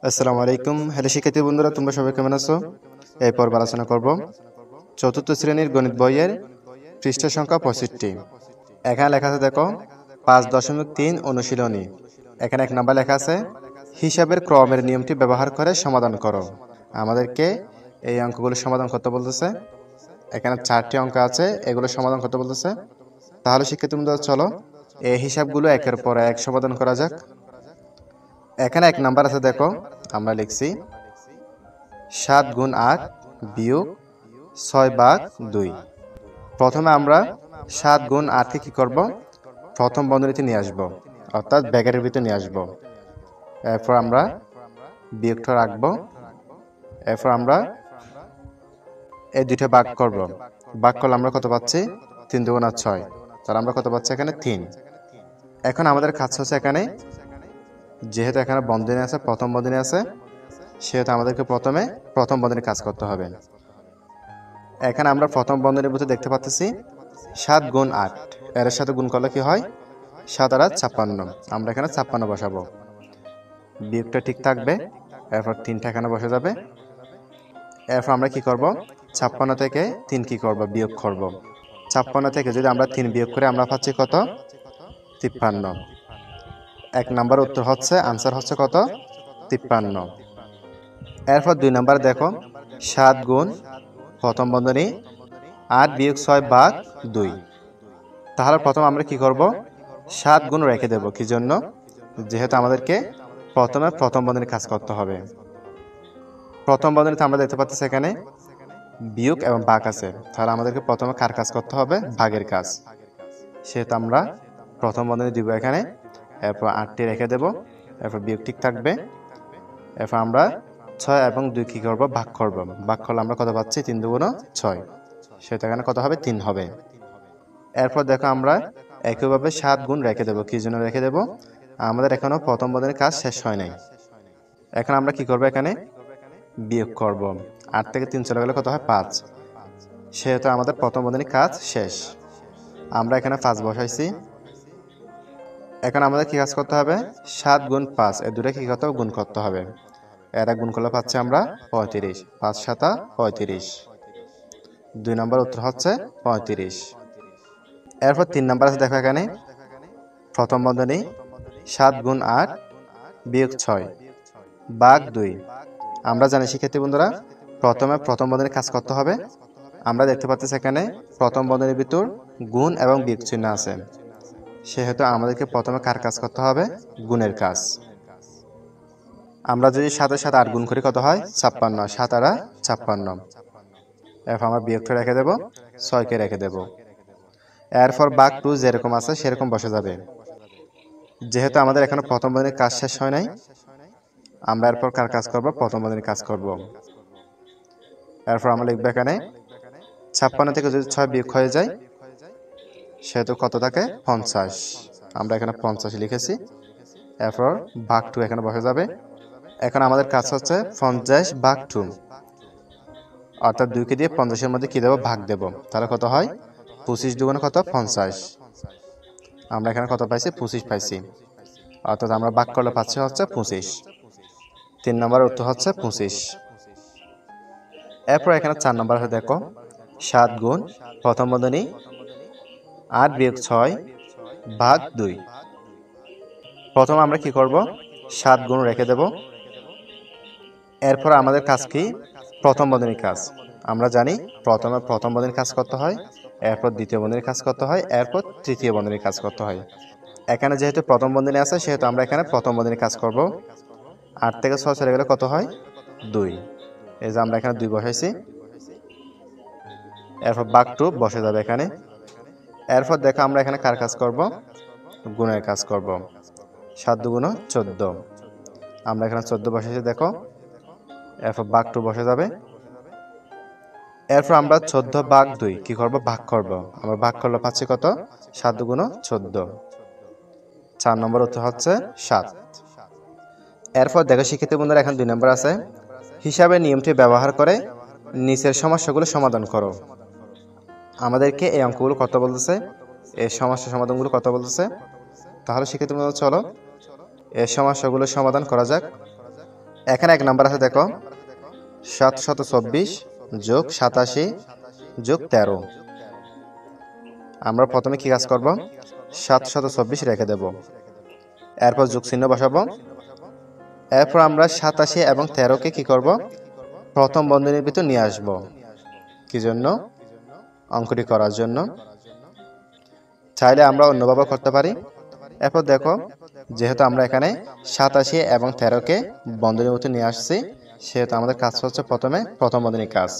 আসসালামু আলাইকুম। হ্যালো শিক্ষার্থী বন্ধুরা, তোমরা সবাই কেমন আছো? এই পর্ব আলোচনা করব চতুর্থ শ্রেণীর গণিত বইয়ের পৃষ্ঠা সংখ্যা 65। এখানে লেখা আছে, দেখো 5.3 অনুশীলনী। এখানে 1 নাম্বার লেখা আছে হিসাবের ক্রমের নিয়মটি ব্যবহার করে সমাধান করো। আমাদেরকে এই অঙ্কগুলো সমাধান করতে বলতেছে। এখানে 4টি অঙ্ক আছে, এগুলো সমাধান করতে বলতেছে। তাহলে শিক্ষার্থী বন্ধুরা চলো এই হিসাবগুলো একের পর এক সমাধান করা যাক। এখানে 1 নাম্বার আছে, দেখো আমরা লিখছি 7 গুণ 8 বিয়োগ 6/2। প্রথমে আমরা 7 গুণ 8কে কি করব, প্রথম বন্ধনীতে নিয়ে আসব, অর্থাৎ ব্র্যাকেটের ভিতরে নিয়ে আসব। এরপর আমরা বিয়োগটা রাখবো। এরপর আমরা এই দুইটা ভাগ করব। ভাগ করলে আমরা কত পাচ্ছি? 3 দুগুণা 6। তাহলে আমরা কত পাচ্ছি? এখানে 3। এখন আমাদের কাজ হচ্ছে, এখানে যেহেতু এখানে বন্ধনী আছে, প্রথম বন্ধনী আছে, সেহেতু আমাদেরকে প্রথমে প্রথম বন্ধনীর কাজ করতে হবে। এখানে আমরা প্রথম বন্ধনীর ভিতরে দেখতে পাচ্ছি 7 গুণ 8, এর সাথে গুণ করলে কি হয়? 7 আর 8 56। আমরা এখানে 56 বসাবো, বিয়োগটা ঠিক থাকবে। এরপর 3টা এখানে বসে যাবে। এরপর আমরা কি করব? 56 থেকে 3 কি করব? বিয়োগ করব। 56 থেকে যদি আমরা 3 বিয়োগ করে আমরা পাচ্ছি কত? 53। 1 নাম্বার উত্তর হচ্ছে, আনসার হচ্ছে কত? 53। এরপর 2 নাম্বার দেখো 7 গুণ প্রথম বন্ধনী 8 বিয়োগ 6/2। তাহলে প্রথম আমরা কি করব? 7 গুণ রেখে দেব। কি জন্য? যেহেতু আমাদেরকে প্রথমে প্রথম বন্ধনীর কাজ করতে হবে। প্রথম বন্ধনীতে আমরা দেখতে পাচ্ছি এখানে বিয়োগ এবং ভাগ আছে। তাহলে আমাদেরকে প্রথমে কার কাজ করতে হবে? ভাগের কাজ। সেহেতু আমরা প্রথম বন্ধনী দিব এখানে। এরপর 8টি রেখে দেব। এরপর বিয়োগ ঠিক থাকবে। এরপর আমরা 6 এবং 2 কি করব? ভাগ করব। ভাগ করলে আমরা কত পাচ্ছি? 3 দুগুণ 6। সেটা এখানে কত হবে? 3 হবে। এরপর দেখো আমরা একইভাবে 7 গুণ রেখে দেব। কি জন্য রেখে দেব? আমাদের এখনো প্রথম বন্ধনীর কাজ শেষ হয় নাই। এখন আমরা কি করব? এখানে বিয়োগ করব। 8 থেকে 3 চলে গেলে কত হয়? 5। সেহেতু আমাদের প্রথম বন্ধনীর কাজ শেষ। আমরা এখানে 5 বসাইছি। এখন আমাদের কি কাজ করতে হবে? 7 গুণ 5, এই দুটো কি করতে হবে? গুণ করতে হবে। এরা গুণ করলে পাচ্ছি আমরা 35। 5 7 35। 2 নম্বর উত্তর হচ্ছে 35। এরপর 3 নাম্বার আছে, দেখো এখানে প্রথম বন্ধনী 7 গুণ 8 বিয়োগ 6/2। আমরা জানি শিক্ষার্থী বন্ধুরা, প্রথমে প্রথম বন্ধনীর কাজ করতে হবে। আমরা দেখতে পাচ্ছি এখানে প্রথম বন্ধনীর ভিতর গুণ এবং বিয়োগ চিহ্ন আছে। সেহেতু আমাদেরকে প্রথমে কার কাজ করতে হবে? গুণের কাজ। আমরা যদি 7 এর সাথে 8 গুণ করি কত হয়? 56। 7 আর 56। এরপর আমরা বিয়োগটা রেখে দেব, 6কে রেখে দেব। এরপর ভাগ 2 যেরকম আছে সেরকম বসে যাবে। যেহেতু আমাদের এখানে প্রথম বন্ধনীর কাজ শেষ হয় নাই, আমরা এরপর কার কাজ করব? প্রথম বন্ধনীর কাজ করব। এরপর আমরা লিখব এখানে 56 থেকে যদি 6 বিয়োগ হয়ে যায়, সেহেতু কত থাকে? 50। আমরা এখানে 50 লিখেছি। এরপর ভাগ 2 এখানে বসে যাবে। এখন আমাদের কাজ হচ্ছে 50/2, অর্থাৎ 2কে দিয়ে 50-এর মধ্যে কি দেব? ভাগ দেব। তাহলে কত হয়? 25 দুগুণে কত? 50। আমরা এখানে কত পাইছি? 25 পাইছি। অর্থাৎ আমরা ভাগ করলে পাচ্ছি হচ্ছে 25। 3 নম্বরের উত্তর হচ্ছে 25। এরপর এখানে 4 নম্বর আছে, দেখো 7 গুণ প্রথম বন্ধনী 8 বিয়োগ 6/2। প্রথম আমরা কি করব? 7 গুণ রেখে দেব। এরপর আমাদের কাজ কি? প্রথম বন্ধনীর কাজ। আমরা জানি প্রথমে প্রথম বন্ধনীর কাজ করতে হয়, এরপর দ্বিতীয় বন্ধনীর কাজ করতে হয়, এরপর তৃতীয় বন্ধনীর কাজ করতে হয়। এখানে যেহেতু প্রথম বন্ধনী আছে, সেহেতু আমরা এখানে প্রথম বন্ধনীর কাজ করব। 8 থেকে 6 চলে গেলে কত হয়? 2। এই যে আমরা এখানে 2 বসাইছি। এরপর ভাগ 2 বসে যাবে এখানে। এরপর দেখো আমরা এখানে কার কাজ করব? গুণের কাজ করব। 7 দুগুণ 14। আমরা এখানে 14 বসাইছি, দেখো। এরপর ভাগ 2 বসে যাবে। এরপর আমরা 14/2 কি করব? ভাগ করব। আমরা ভাগ করলে পাচ্ছি কত? 7 দুগুণ 14। 4 নম্বর উত্তর হচ্ছে 7। এরপর দেখো শিক্ষার্থী বন্ধুরা, এখন 2 নম্বর আছে হিসাবের নিয়মটি ব্যবহার করে নিচের সমস্যাগুলো সমাধান করো। আমাদেরকে এই অঙ্কগুলো কত বলতেছে, এই সমস্যা সমাধানগুলো কত বলতেছে। তাহলে শিক্ষার্থী বন্ধুরা চলো এই সমস্যাগুলো সমাধান করা যাক। এখানে 1 নাম্বার আছে দেখো 724 যোগ 87 যোগ 13। আমরা প্রথমে কি কাজ করব? 724 রেখে দেব, এরপর যোগ চিহ্ন বসাবো। এরপর আমরা 87 এবং 13কে কি করব? প্রথম বন্ধনীর ভিতর নিয়ে আসব। কি জন্য? অঙ্কটি করার জন্য। চাইলে আমরা অন্যভাবে করতে পারি। এরপর দেখো, যেহেতু আমরা এখানে 87 এবং 13কে বন্ধনীর ভিতর নিয়ে আসছি, সেহেতু আমাদের কাজ হচ্ছে প্রথমে প্রথম বন্ধনীর কাজ।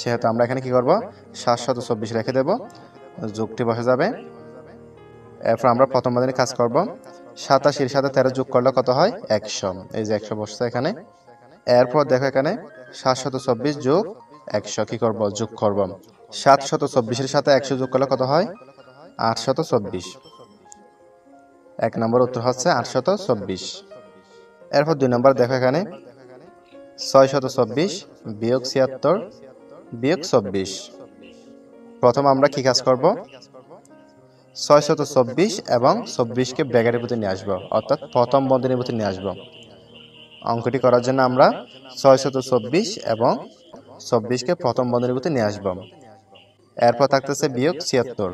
সেহেতু আমরা এখানে কি করব? 724 রেখে দেব, যোগটি বসে যাবে। এরপর আমরা প্রথম বন্ধনীর কাজ করব। 87 এর সাথে 13 যোগ করলে কত হয়? 100। এই যে 100 বসছে এখানে। এরপর দেখো এখানে 724 যোগ 100 কি করব? যোগ করব। 724 এর সাথে 100 যোগ করলে কত হয়? 824। 1 নম্বর উত্তর হচ্ছে 824। এরপর 2 নম্বর দেখো এখানে 624 বিয়োগ 76 বিয়োগ 24। প্রথম আমরা কি কাজ করব? 624 এবং 24কে ব্র্যাকেটের ভিতরে নিয়ে আসব, অর্থাৎ প্রথম বন্ধনীর ভিতরে নিয়ে আসব। অঙ্কটি করার জন্য আমরা 624 এবং 24কে প্রথম বন্ধনীর ভিতরে নিয়ে আসব। এরপর থাকতেছে বিয়োগ 76।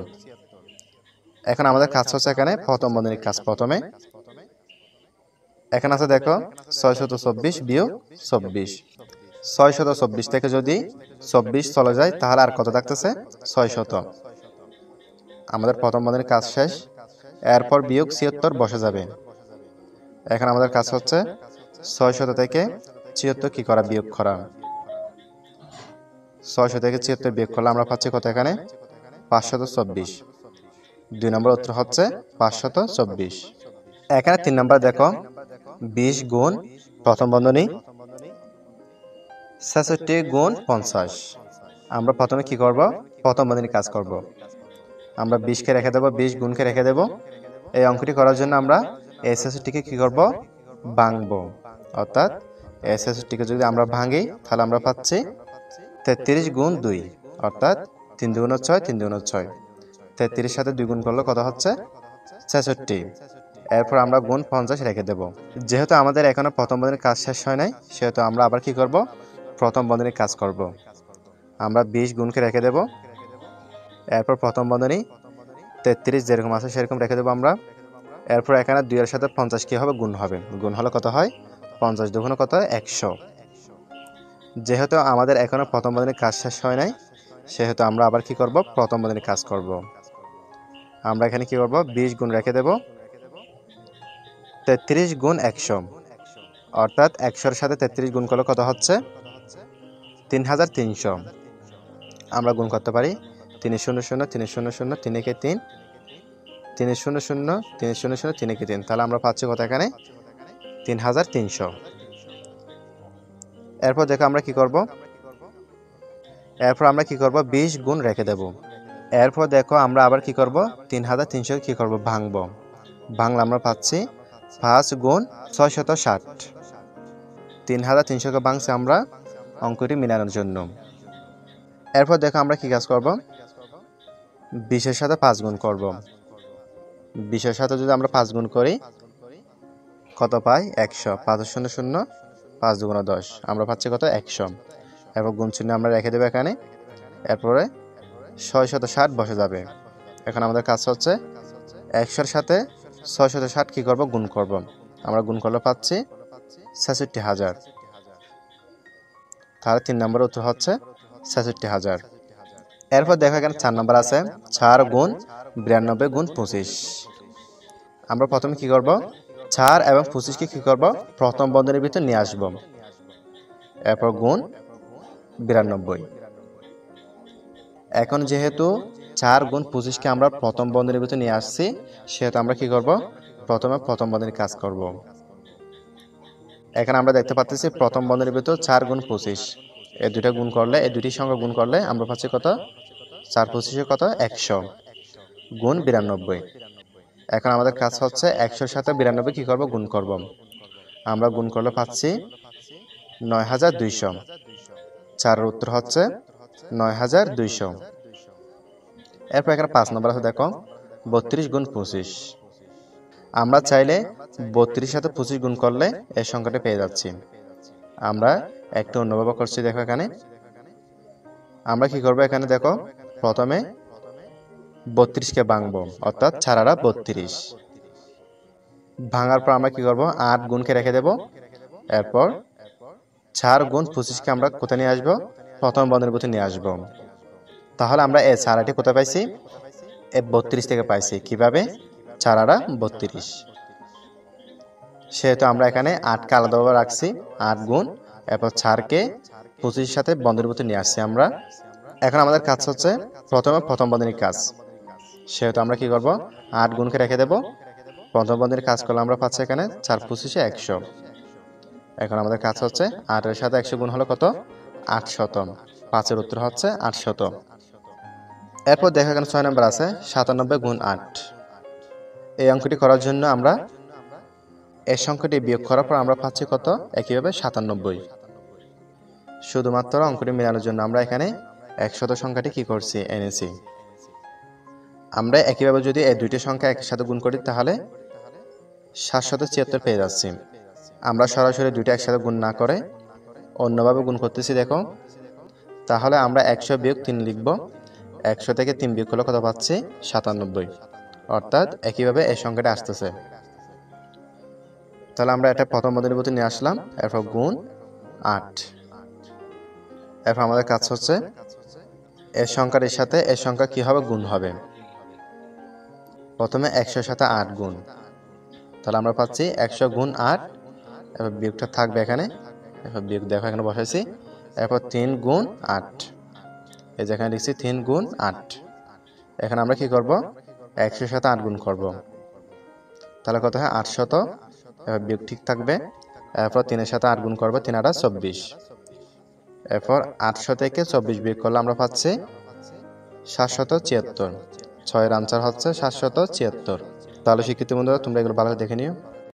এখন আমাদের কাজ হচ্ছে এখানে প্রথম বন্ধনীর কাজ। প্রথমে এখানে আছে দেখো 624 বিয়োগ 24। 624 থেকে যদি 24 চলে যায় তাহলে আর কত থাকতেছে? 600। আমাদের প্রথম বন্ধনীর কাজ শেষ। এরপর বিয়োগ 76 বসে যাবে। এখন আমাদের কাজ হচ্ছে 600 থেকে 76 কি করা? বিয়োগ করা। 600 থেকে 76 বিয়োগ করলে আমরা পাচ্ছি কত? এখানে 524। 2 নম্বর উত্তর হচ্ছে 524। এখানে 3 নম্বর দেখো 20 গুণ প্রথম বন্ধনী 66 গুণ 50। আমরা প্রথমে কি করব? প্রথম বন্ধনীর কাজ করব। আমরা 20কে রেখে দেব, 20 গুণকে রেখে দেব। এই অঙ্কটি করার জন্য আমরা এই 66কে কি করব? ভাঙব। অর্থাৎ এই 66কে যদি আমরা ভাঙি তাহলে আমরা পাচ্ছি 33 গুণ 2, অর্থাৎ 3 দুগুণ 6, 3 দুগুণ 6। 33 সাথে 2 গুণ করলে কত হচ্ছে? 66। এরপর আমরা গুণ 50 রেখে দেব। যেহেতু আমাদের এখনো প্রথম বন্ধনীর কাজ শেষ হয় নাই, সেহেতু আমরা আবার কি করব? প্রথম বন্ধনীর কাজ করব। আমরা 20 গুণকে রেখে দেব। এরপর প্রথম বন্ধনী 33 যেরকম আছে সেরকম রেখে দেব আমরা। এরপর এখানে 2 এর সাথে 50 কি হবে? গুণ হবে। গুণ হলে কত হয়? 50 দুগুণ কত? 100। যেহেতু আমাদের এখনো প্রথম বন্ধনীর কাজ শেষ হয় নাই, সেহেতু আমরা আবার কি করব? প্রথম বন্ধনীর কাজ করব। আমরা এখানে কি করব? 20 গুণ রেখে দেব। 33 গুণ 100, অর্থাৎ 100 এর সাথে 33 গুণ করলে কত হচ্ছে? 3300। আমরা গুণ করতে পারি 3 0 0 3 0 0 3 একে 3 3 0 0 3 0 0 3 একে 3। তাহলে আমরা পাচ্ছি কত? এখানে 3300। এরপর দেখো আমরা কি করব? এরপর আমরা কি করব? 20 গুণ রেখে দেব। এরপর দেখো আমরা আবার কি করব? 3300 কি করব? ভাঙব। ভাঙলে আমরা পাচ্ছি 5 গুণ 660। 3300 কে ভাঙছি আমরা অঙ্কটি মিলানোর জন্য। এরপর দেখো আমরা কি কাজ করব? 20 এর সাথে 5 গুণ করব। 20 এর সাথে যদি আমরা 5 গুণ করি কত পাই? 100। 5 0 0 5 দুগুণ 10, আমরা পাচ্ছি কত? 100। এরপর গুণ চিহ্ন আমরা রেখে দেব এখানে। এরপরে 660 বসে যাবে। এখন আমাদের কাজ হচ্ছে 100 এর সাথে 660 কি করব? গুণ করব। আমরা গুণ করলে পাচ্ছি 66000। তাহলে 3 নম্বর উত্তর হচ্ছে 66000। এরপর দেখো এখানে 4 নম্বর আছে 4 গুণ 92 গুণ 25। আমরা প্রথমে কি করব? 4 এবং 25কে কি করব? প্রথম বন্ধনীর ভিতর নিয়ে আসব। এরপর গুণ 92। এখন যেহেতু 4 গুণ 25কে আমরা প্রথম বন্ধনীর ভিতর নিয়ে আসছি, সেহেতু আমরা কি করব? প্রথমে প্রথম বন্ধনীর কাজ করব। এখানে আমরা দেখতে পাচ্ছি প্রথম বন্ধনীর ভিতর 4 গুণ 25, এই দুইটা গুণ করলে, এই দুইটি সংখ্যা গুণ করলে আমরা পাচ্ছি কত? 4 25 কত? 100 গুণ 92। এখন আমাদের কাজ হচ্ছে 100 এর সাথে 92 কি করব? গুণ করব। আমরা গুণ করলে পাচ্ছি 9200। 4 এর উত্তর হচ্ছে 9200। এরপর এখানে 5 নম্বর আছে দেখো 32 গুণ 25। আমরা চাইলে 32 সাথে 25 গুণ করলে এই সংখ্যাটা পেয়ে যাচ্ছি। আমরা একটু অন্যভাবে করছি। দেখো এখানে আমরা কি করব, এখানে দেখো প্রথমে 32কে ভাঙবো, অর্থাৎ 4 32। ভাঙার পর আমরা কি করব, 8 গুণকে রেখে দেব। এরপর 4 গুণ 25কে আমরা কোথায় নিয়ে আসবো, প্রথম বন্ধনীর ভিতরে নিয়ে আসবো। তাহলে আমরা এই 4টি কোথায় পাইছি, এই 32 থেকে পাইছি। কিভাবে, 4 32। সেহেতু আমরা এখানে 8কে আলাদাভাবে রাখছি, 8 গুণ, এরপর 4কে 25 সাথে বন্ধনীর ভিতরে নিয়ে আসছি আমরা। এখন আমাদের কাজ হচ্ছে প্রথমে প্রথম বন্ধনীর কাজ। সেহেতু আমরা কি করব, 8 গুণকে রেখে দেব। প্রথম বন্ধনীর কাজ করলে আমরা পাচ্ছি এখানে 4 25 100। এখন আমাদের কাজ হচ্ছে 8 এর সাথে 100 গুণ হলো কত, 800। 5 এর উত্তর হচ্ছে 800। এরপর দেখো এখানে 6 নম্বর আছে 97 গুণ 8। এই অঙ্কটি করার জন্য আমরা এই সংখ্যাটি বিয়োগ করার পর আমরা পাচ্ছি কত, একইভাবে 97। শুধুমাত্র অঙ্কটি মেলানোর জন্য আমরা এখানে 100 সংখ্যাটি কি করছি, এনেছি। আমরা একইভাবে যদি এই দুইটি সংখ্যা একই সাথে গুণ করি তাহলে 776 পেয়ে যাচ্ছি। আমরা সরাসরি দুইটা একসাথে গুণ না করে অন্যভাবে গুণ করতেছি। দেখো তাহলে আমরা 100 বিয়োগ 3 লিখব। 100 থেকে 3 বিয়োগ করলে কত পাচ্ছি, 97। অর্থাৎ একইভাবে এই সংখ্যাটা আসতেছে। তাহলে আমরা এটা প্রথম বন্ধনীর ভিতরে নিয়ে আসলাম, এরপর গুণ 8। এরপর আমাদের কাজ হচ্ছে এই সংখ্যাটির সাথে এই সংখ্যা কি হবে, গুণ হবে। প্রথমে 100 সাথে 8 গুণ, তাহলে আমরা পাচ্ছি 100 গুণ 8। এরপর বিয়োগটা থাকবে এখানে, এরপর বিয়োগ দেখো এখানে বসাইছি। এরপর 3 গুণ 8, এই যে এখানে লিখছি 3 গুণ 8। এখানে আমরা কি করব, 100 সাথে 8 গুণ করব, তাহলে কত হয় 800। এরপর বিয়োগ ঠিক থাকবে। এরপর 3 এর সাথে 8 গুণ করব, 3 8 24। এরপর 800 থেকে 24 বিয়োগ করলে আমরা পাচ্ছি 776। 6 এর আনসার হচ্ছে 776। তাহলে শিক্ষিত বন্ধুরা তোমরা এগুলো ভালো দেখে নিও।